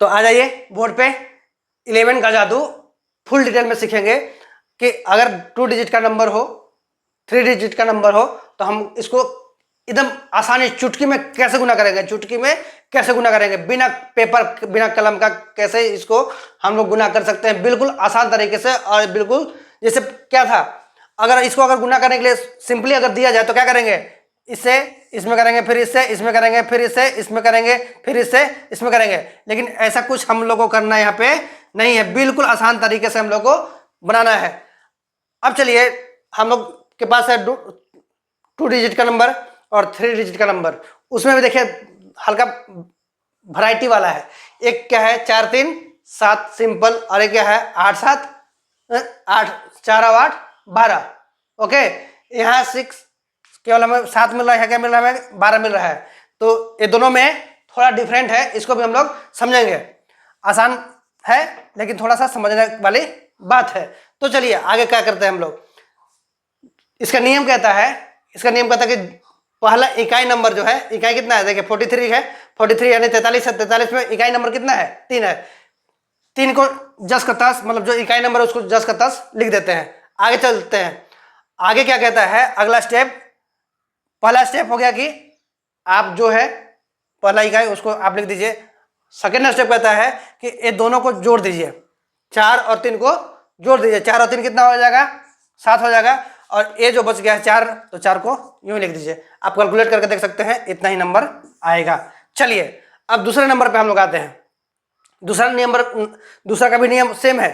तो आ जाइए बोर्ड पे। 11 का जादू फुल डिटेल में सीखेंगे कि अगर 2 डिजिट का नंबर हो, 3 डिजिट का नंबर हो, तो हम इसको एकदम आसानी चुटकी में कैसे गुना करेंगे, चुटकी में कैसे गुना करेंगे, बिना पेपर बिना कलम का कैसे इसको हम लोग गुना कर सकते हैं बिल्कुल आसान तरीके से। और बिल्कुल जैसे क्या था, अगर इसको अगर गुना करने के लिए सिंपली अगर दिया जाए तो क्या करेंगे, इससे इसमें करेंगे, फिर इससे इसमें करेंगे, फिर इससे इसमें करेंगे, फिर इससे इसमें करेंगे। लेकिन ऐसा कुछ हम लोग को करना यहाँ पे नहीं है, बिल्कुल आसान तरीके से हम लोग को बनाना है। अब चलिए, हम लोग के पास है 2 डिजिट का नंबर और 3 डिजिट का नंबर। उसमें भी देखिए हल्का वैरायटी वाला है। एक क्या है 4 3 7 सिंपल, और एक क्या है 8 7 8 4 और 8 12। ओके, यहाँ 6 केवल हमें 7 मिल रहा है, क्या मिल रहा है हमें 12 मिल रहा है। तो ये दोनों में थोड़ा डिफरेंट है, इसको भी हम लोग समझेंगे। आसान है लेकिन थोड़ा सा समझने वाली बात है। तो चलिए आगे क्या करते हैं हम लोग। इसका नियम कहता है कि पहला इकाई नंबर जो है, इकाई कितना है देखिए 43 है, 43 यानी 43 है। 43 में इकाई नंबर कितना है 3 है। 3 को जस का तस, मतलब जो इकाई नंबर है उसको जस का तस लिख देते हैं। आगे चलते हैं, आगे क्या कहता है अगला स्टेप। पहला स्टेप हो गया कि आप जो है पहला इकाई उसको आप लिख दीजिए। सेकेंड स्टेप कहता है कि ये दोनों को जोड़ दीजिए, 4 और 3 को जोड़ दीजिए। 4 और 3 कितना हो जाएगा 7 हो जाएगा। और ये जो बच गया है 4, तो 4 को यूं लिख दीजिए। आप कैलकुलेट करके देख सकते हैं, इतना ही नंबर आएगा। चलिए अब दूसरे नंबर पे हम लोग आते हैं। दूसरा का भी नियम सेम है।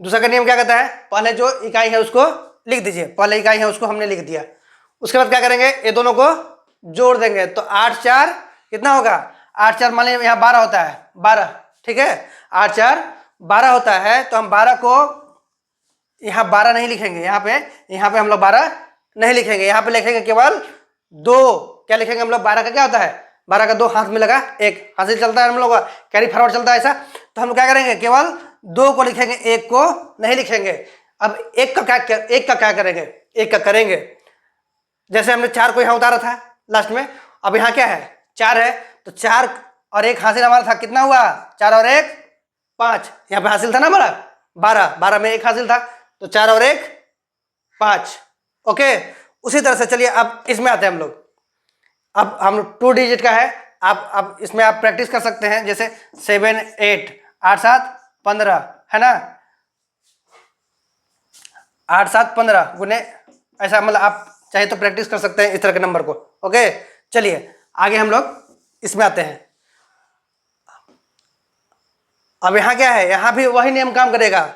दूसरा का नियम क्या कहता है, पहले जो इकाई है उसको लिख दीजिए। पहले इकाई है उसको हमने लिख दिया। उसके बाद क्या करेंगे, ये दोनों को जोड़ देंगे। तो 8 4 कितना होगा 8 4 मान लीजिए यहाँ 12 होता है, 12 ठीक है। 8 4 12 होता है। तो हम 12 को यहाँ 12 नहीं लिखेंगे, यहाँ पे हम लोग 12 नहीं लिखेंगे। यहाँ पे लिखेंगे केवल 2। क्या लिखेंगे हम लोग, 12 का क्या होता है 12 का 2 हाथ में लगा 1, हासिल चलता है हम लोग का, कैरी फॉरवर्ड चलता है ऐसा। तो हम लोग क्या करेंगे, केवल 2 को लिखेंगे, 1 को नहीं लिखेंगे। अब 1 का क्या करेंगे, 1 का करेंगे। जैसे हमने 4 को यहाँ उतारा था लास्ट में, अब यहाँ क्या है 4 है। तो 4 और 1 हासिल हमारा था, कितना हुआ 4 और 1 5। यहाँ पे हासिल था ना हमारा 12, 12 में 1 हासिल था, तो 4 और 1 5। ओके, उसी तरह से चलिए अब इसमें आते हैं हम लोग। अब हम 2 डिजिट का है। आप अब इसमें आप प्रैक्टिस कर सकते हैं, जैसे 7 8 8 7 15 है ना, 8 7 15 गुने ऐसा, मतलब आप चाहे तो प्रैक्टिस कर सकते हैं इस तरह के नंबर को। ओके, चलिए आगे हम लोग इसमें आते हैं। अब यहाँ क्या है, यहाँ भी वही नियम काम करेगा।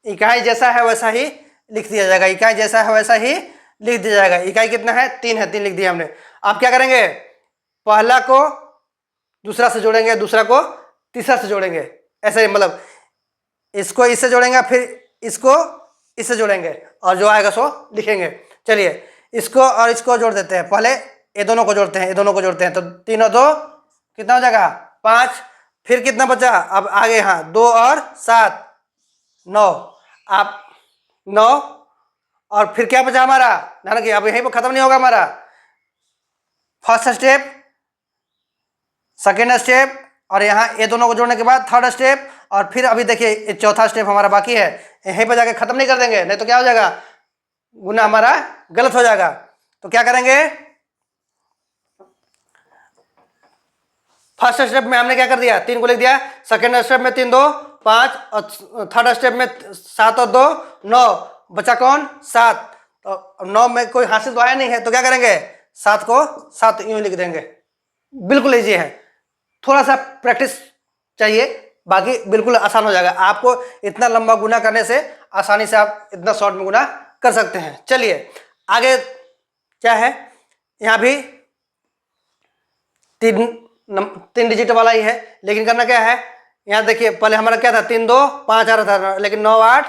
इकाई जैसा है वैसा ही लिख दिया जाएगा, इकाई जैसा है वैसा ही लिख दिया जाएगा। इकाई कितना है 3 है, 3 लिख दिया हमने। अब क्या करेंगे, पहला को दूसरा से जोड़ेंगे, दूसरा को तीसरा से जोड़ेंगे, ऐसे ही मतलब इसको इससे जोड़ेंगे, फिर इसको इससे जोड़ेंगे, और जो आएगा सो लिखेंगे। चलिए इसको और इसको जोड़ देते हैं। पहले ये दोनों को जोड़ते हैं, ये दोनों को जोड़ते हैं। तो 3 और 2 कितना हो जाएगा 5। फिर कितना बचा, अब आगे यहाँ 2 और 7 9। आप 9 और फिर क्या बचा हमारा, ध्यान रखिए अब यहीं पर खत्म नहीं होगा हमारा। फर्स्ट स्टेप, सेकेंड स्टेप, और यहाँ ये दोनों को जोड़ने के बाद थर्ड स्टेप, और फिर अभी देखिए चौथा स्टेप हमारा बाकी है। यहीं पर जाके खत्म नहीं कर देंगे, नहीं तो क्या हो जाएगा, गुना हमारा गलत हो जाएगा। तो क्या करेंगे, फर्स्ट स्टेप में हमने क्या कर दिया 3 को लिख दिया। सेकेंड स्टेप में 3 2 5, और थर्ड स्टेप में 7 और 2 9, बचा कौन 7। तो 9 में कोई हासिल तो आया नहीं है, तो क्या करेंगे 7 को 7 यूं लिख देंगे। बिल्कुल ईजी है, थोड़ा सा प्रैक्टिस चाहिए, बाकी बिल्कुल आसान हो जाएगा। आपको इतना लंबा गुना करने से आसानी से आप इतना शॉर्ट में गुना कर सकते हैं। चलिए आगे क्या है, यहाँ भी 3 डिजिट वाला ही है, लेकिन करना क्या है, यहाँ देखिए पहले हमारा क्या था 3 2 5 आ रहा था, लेकिन 9 8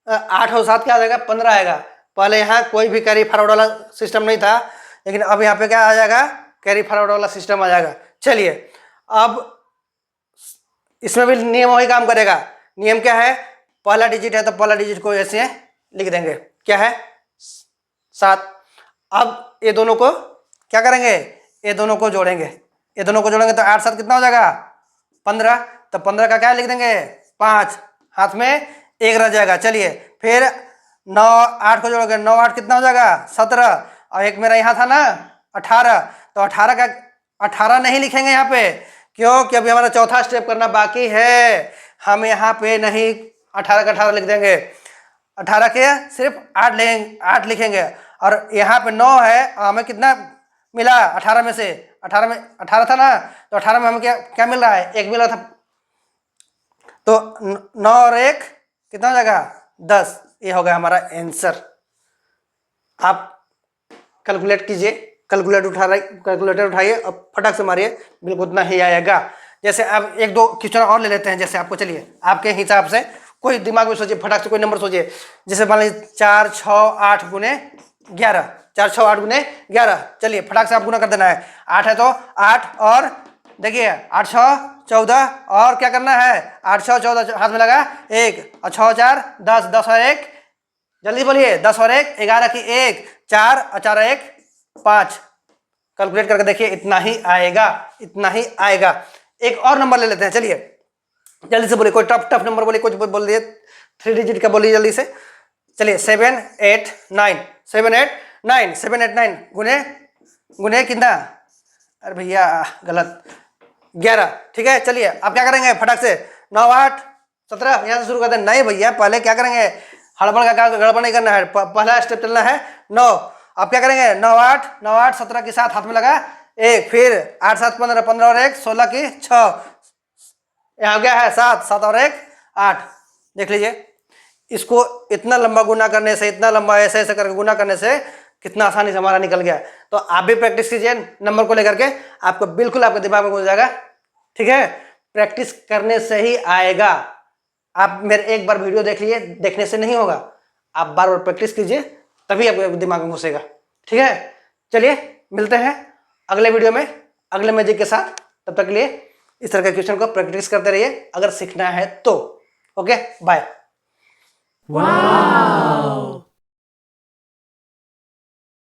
8 और 7 क्या आ जाएगा 15 आएगा। पहले यहाँ कोई भी कैरी फॉरवर्ड वाला सिस्टम नहीं था, लेकिन अब यहाँ पे क्या आ जाएगा, कैरी फॉरवर्ड वाला सिस्टम आ जाएगा। चलिए अब इसमें भी नियम वही काम करेगा। नियम क्या है, पहला डिजिट है तो पहला डिजिट को ऐसे लिख देंगे, क्या है 7। अब ये दोनों को क्या करेंगे, ये दोनों को जोड़ेंगे, ये दोनों को जोड़ेंगे तो 8 7 कितना हो जाएगा 15। तो 15 का क्या लिख देंगे 5, हाथ में 1 रह जाएगा। चलिए फिर 9 8 को जोड़ोगे, 9 8 कितना हो जाएगा 17, और एक मेरा यहाँ था ना 18, तो 18 का 18 नहीं लिखेंगे यहाँ पे, क्यों कि अभी हमारा चौथा स्टेप करना बाकी है। हम यहाँ पे नहीं 18 का 18 लिख देंगे, 18 के सिर्फ 8 लिखेंगे, और यहाँ पे 9 है, हमें कितना मिला 18 में से, 18 में 18 था ना, तो 18 में हमें क्या क्या मिल रहा है 1 मिला था, तो 9 और 1 कितना हो जाएगा 10। ये हो गया हमारा आंसर। आप कैलकुलेट कीजिए, कैलकुलेटर उठाइए और फटाक से मारिए, बिल्कुल उतना ही आएगा। जैसे अब 1-2 क्वेश्चन और ले लेते हैं, जैसे आपको, चलिए आपके हिसाब से कोई दिमाग में सोचिए, फटाक से कोई नंबर सोचिए। जैसे मान लीजिए 4 6 8 गुने 11, 4 6 8 गुने 11, चलिए फटाक से आप गुना कर देना है। 8 है तो 8, और देखिए 8 6 14, और क्या करना है 8 6 14, हाथ में लगा 1, और 6 4 10, 10 और 1, जल्दी बोलिए 10 और 1 11 की 1, 4 और 4 और 1 5। कैलकुलेट करके देखिए, इतना ही आएगा, इतना ही आएगा। एक और नंबर ले लेते हैं, चलिए जल्दी से बोलिए, कोई टफ नंबर बोलिए, कुछ बोल दिए 3 डिजिट का बोलिए जल्दी से। चलिए 7 8 9, 7 8 9, 7 8 9 गुने कितना, अरे भैया गलत, 11। ठीक है, चलिए आप क्या करेंगे फटाक से 9 8 17 यहाँ से शुरू करते हैं। नहीं भैया, पहले क्या करेंगे, हड़बड़ का गड़बड़ नहीं करना है, पहला स्टेप चलना है 9। आप क्या करेंगे 9 8 17 के साथ हाथ में लगा 1, फिर 8 7 15, 15 और 1 16 की 6, यहाँ गया है 7 7 और 1 8। देख लीजिए, इसको इतना लंबा गुना करने से, इतना लंबा ऐसे ऐसे करके गुना करने से कितना आसानी से हमारा निकल गया। तो आप भी प्रैक्टिस कीजिए नंबर को लेकर के, आपको बिल्कुल आपके दिमाग में घुस जाएगा। ठीक है, प्रैक्टिस करने से ही आएगा। आप मेरे एक बार वीडियो देख लीजिए, देखने से नहीं होगा, आप बार बार प्रैक्टिस कीजिए, तभी आपके दिमाग में घुसेगा। ठीक है, चलिए मिलते हैं अगले वीडियो में अगले मैजिक के साथ। तब तक के लिए इस तरह के क्वेश्चन को प्रैक्टिस करते रहिए अगर सीखना है तो। Okay, bye. Wow!